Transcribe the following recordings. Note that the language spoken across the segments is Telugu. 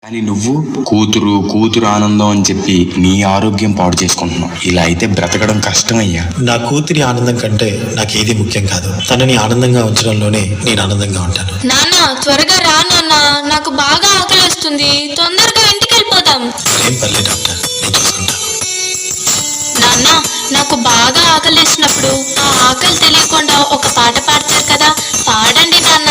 అని నువ్వు కూతురు కూతురు ఆనందం అని చెప్పి నీ ఆరోగ్యం పాడు చేసుకుంటున్నావు. ఇలా అయితే బ్రతకడం కష్టమయ్యా. నా కూతురి ఆనందం కంటే నాకు ఏది ముఖ్యం కాదు. తనని ఆనందంగా ఉంచడంలోనే నేను ఆనందంగా ఉంటాను. నాన్న త్వరగా రా నాన్న, నాకు బాగా ఆకలిస్తుంది. తొందరగా ఇంటికి వెళ్ళిపోదాం. ఏం పర్లేదు డాక్టర్, నేను చూసుకుంటాను. నాన్న నాకు బాగా ఆకలిస్తున్నప్పుడు ఆ ఆకలి తెలియకుండా ఒక పాట పాడతారు కదా, పాడండి నాన్న.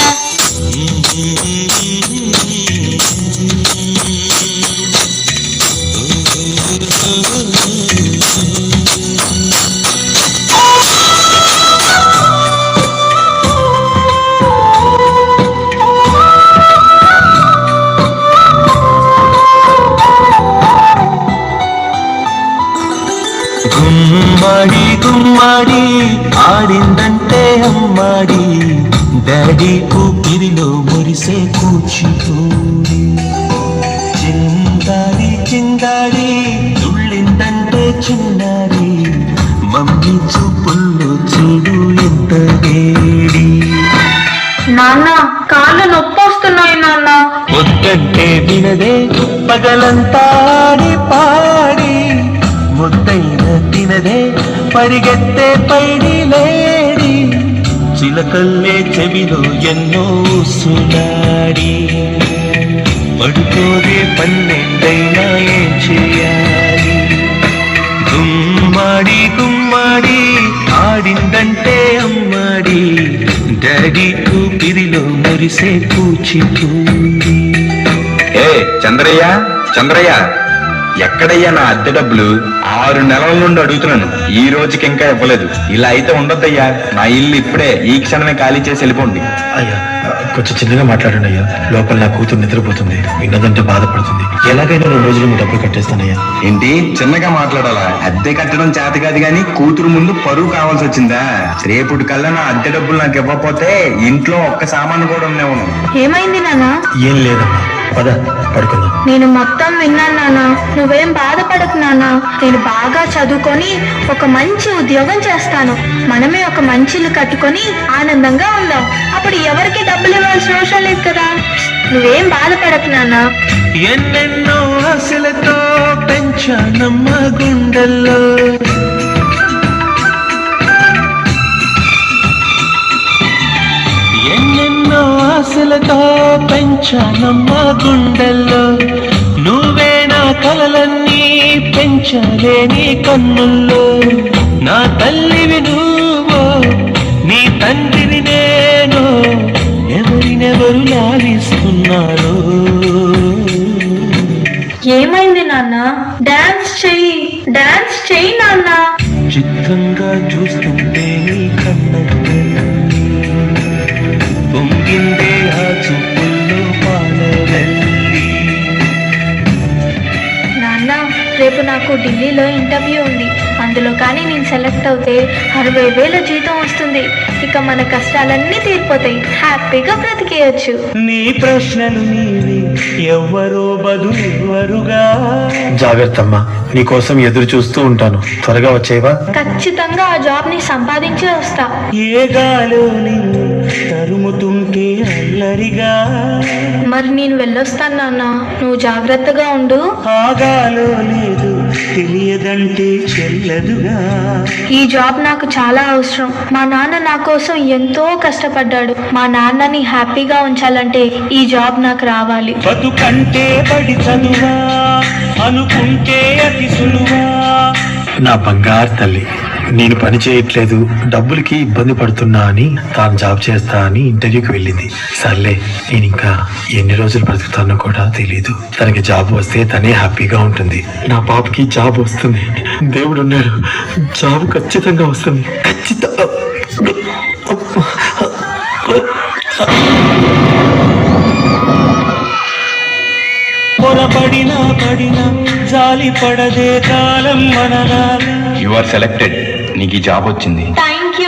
గుమ్మడి గుమ్మడి ఆడిందంటే అమ్మాడి, డాడీ ఊపిరిలో మురిసే కూచిపూడి. చిందాడి చిందాడి తుళ్ళిందంటే చిన్నారి, మమ్మీ చూపుల్లో చూడు ఎంత వేడి. నాన్న కాళ్ళు నొప్పి వస్తున్నాయి నాన్న. వద్దంటే వినదే పగలంతా ఆడి పాడి, ముద్దైన తినదే పరిగెత్తే పైడి లేడి, చిలకల్లే చెవిలో ఎన్నో సునాడి. పడుకోదే పన్నెండైనా ఏం చేయాలి? గుమ్మాడి గుమ్మాడి ఆడిందంటే అమ్మాడి, డాడీ ఊపిరిలో మురిసే కూచిపూడి. ఏ చంద్రయ్య చంద్రయ్య, ఎక్కడయ్యా నా అద్దె డబ్బులు? 6 నెలల నుండి అడుగుతున్నాను, ఈ రోజుకి ఇంకా ఇవ్వలేదు. ఇలా అయితే ఉండొద్దయ్యా. నా ఇల్లు ఇప్పుడే ఈ క్షణమే ఖాళీ చేసి వెళ్ళిపోండి. అయ్యా కొంచెం చిన్నగా మాట్లాడండి అయ్యా, లోపల నా కూతురు నిద్రపోతుంది, విన్నదంటే బాధపడుతుంది. ఎలాగైనా 2 రోజులు మీ డబ్బులు కట్టేస్తానయ్యా. ఏంటి చిన్నగా మాట్లాడాలా? అద్దె కట్టడం చేత కాదు గాని కూతురు ముందు పరువు కావాల్సి వచ్చిందా? రేపుటి కల్లా నా అద్దె డబ్బులు నాకు ఇవ్వకపోతే ఇంట్లో ఒక్క సామాను కూడా ఉండేవను. ఏమైంది నాన్న? ఏం లేదమ్మా, పద పడుకుందాం. నేను మొత్తం విన్నాను నాన్న, నువ్వేం బాధపడకు నాన్న. నేను బాగా చదువుకొని ఒక మంచి ఉద్యోగం చేస్తాను. మనమే ఒక మంచి ఇల్లు కట్టుకొని ఆనందంగా ఉందాం. అప్పుడు ఎవరికి డబ్బులు ఇవ్వాల్సిన అవసరం లేదు కదా. నువ్వేం బాధపడకు నాన్న. ఎన్నెన్నో ఆశలతో పెంచానమ్మ గుండెల్లో, ఎన్నెన్నో ఆశలతో పెంచానమ్మ గుండెల్లో, నువ్వే నా కలలన్నీ పెంచాలే నీ కన్నుల్లో. నా తల్లివి నువ్వో, నీ తండ్రిని నేను, ఎవరినెవరు లాలిస్తున్నారు. ఏమైంది నాన్న? డాన్స్ చెయ్యి నాన్న. చిత్రంగా చూస్తుంటే నీ కన్నట్టు పొంగిందే ఆ చూపుల్లో పాలవెల్లి. నాన్న రేపు నాకు ఢిల్లీలో ఇంటర్వ్యూ ఉంది. అందులో కానీ నేను సెలెక్ట్ అవుతే 60,000 జీతం వస్తుంది. ఇక మన కష్టాలన్నీ తీరిపోతాయి, హ్యాపీగా బ్రతికేయచ్చు. నీ ప్రశ్నలు నీవి, ఎవ్వరో బదులెవ్వరుగా. జాగ్రత్త అమ్మా, నీకోసం ఎదురు చూస్తూ ఉంటాను. త్వరగా వచ్చేవా? ఖచ్చితంగా ఆ జాబ్ ని సంపాదించే వస్తా. ఏ గాలో నిన్ను తరుముతుంటే అల్లరిగా, మరి నేను వెళ్ళొస్తాను నాన్న, నువ్వు జాగ్రత్తగా ఉండు. ఆగాలో లేదు తెలియదంటే చెల్లదుగా. ఈ జాబ్ నాకు చాలా అవసరం. మా నాన్న నా కోసం ఎంతో కష్టపడ్డాడు. మా నాన్నని హ్యాపీగా ఉంచాలంటే ఈ జాబ్ నాకు రావాలి. బతుకంటే పడి చదువా అనుకుంటే అతి సులువా. నా బంగారు తల్లి, నేను పని చేయట్లేదు, డబ్బులకి ఇబ్బంది పడుతున్నా అని తాను జాబ్ చేస్తా అని ఇంటర్వ్యూకి వెళ్ళింది. సర్లే, నేను ఇంకా ఎన్ని రోజులు బ్రతుకుతానో కూడా తెలీదు. తనకి జాబ్ వస్తే తనే హ్యాపీగా ఉంటుంది. నా పాపకి జాబ్ వస్తుంది, దేవుడు ఉన్నాడు, జాబ్ ఖచ్చితంగా వస్తుంది. ఖచ్చితంగా. పొరపడినా పడినా జాలి పడదే కాలం మనలాగా. యు ఆర్ సెలెక్టెడ్, నీకు ఈ జాబ్ వచ్చింది. Thank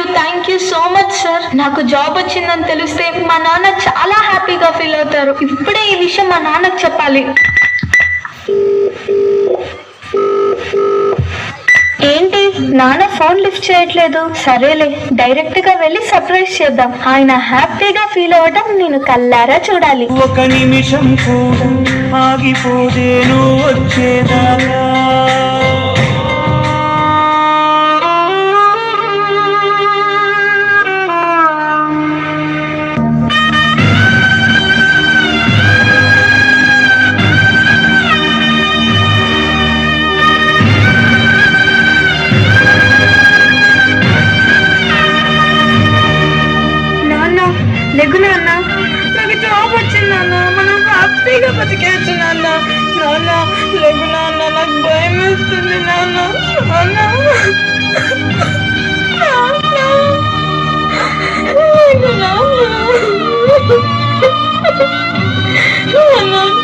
you so much sir. నాకు జాబ్ వచ్చిందని తెలిస్తే మా నాన్న చాలా హ్యాపీగా ఫీల్ అవుతారు. ఇప్పుడే ఈ విషయం మా నాన్నకు చెప్పాలి. ఏంటి నాన్న ఫోన్ లిఫ్ట్ చేయట్లేదు. సరేలే, డైరెక్ట్ గా వెళ్ళి సర్ప్రైజ్ చేద్దాం. ఆయన హ్యాపీగా ఫీల్ అవ్వటం నేను కల్లారా చూడాలి. ఒక నిమిషం కూడా ఆగిపోదే నువ్వు వచ్చేదాకా. లెగ్గు నాన్న, నాకు జాబ్ వచ్చింది నాన్న, మనం హ్యాపీగా బతికేయచ్చు నాన్న. నాన్న లెగ్గు నాన్న, నాకు భయం వేస్తుంది నాన్న. నాన్న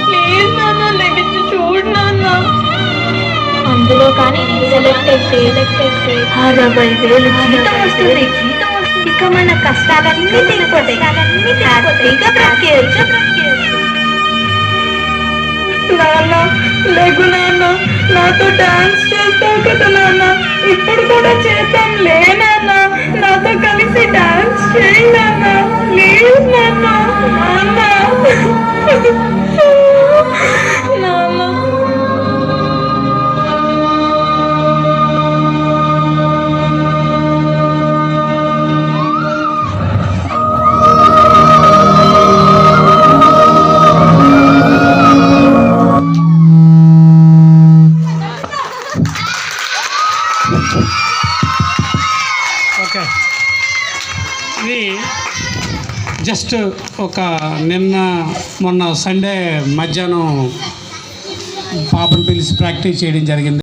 ప్లీజ్ నాన్న, లెగ్గించి చూడు నాన్న. అందులో కానీ సెలెక్ట్ అయితే 60,000 జీతం వస్తుంది. ఇక మన కష్టాలన్నీ తీరిపోతాయి. హ్యాపీగా బ్రతికేయచ్చు. నాన్న లెగ్గు నాన్న, నాతో డాన్స్ చేస్తావు కదా నాన్న, ఇప్పుడు కూడా చేద్దాం లే నాన్న. నాతో కలిసి డాన్స్ చేయి నాన్న, ప్లీజ్ నాన్న. నాన్న నాన్న ఓకే, ఇది జస్ట్ ఒక మొన్న సండే మధ్యాహ్నం పాపను పిలిచి ప్రాక్టీస్ చేయడం జరిగింది.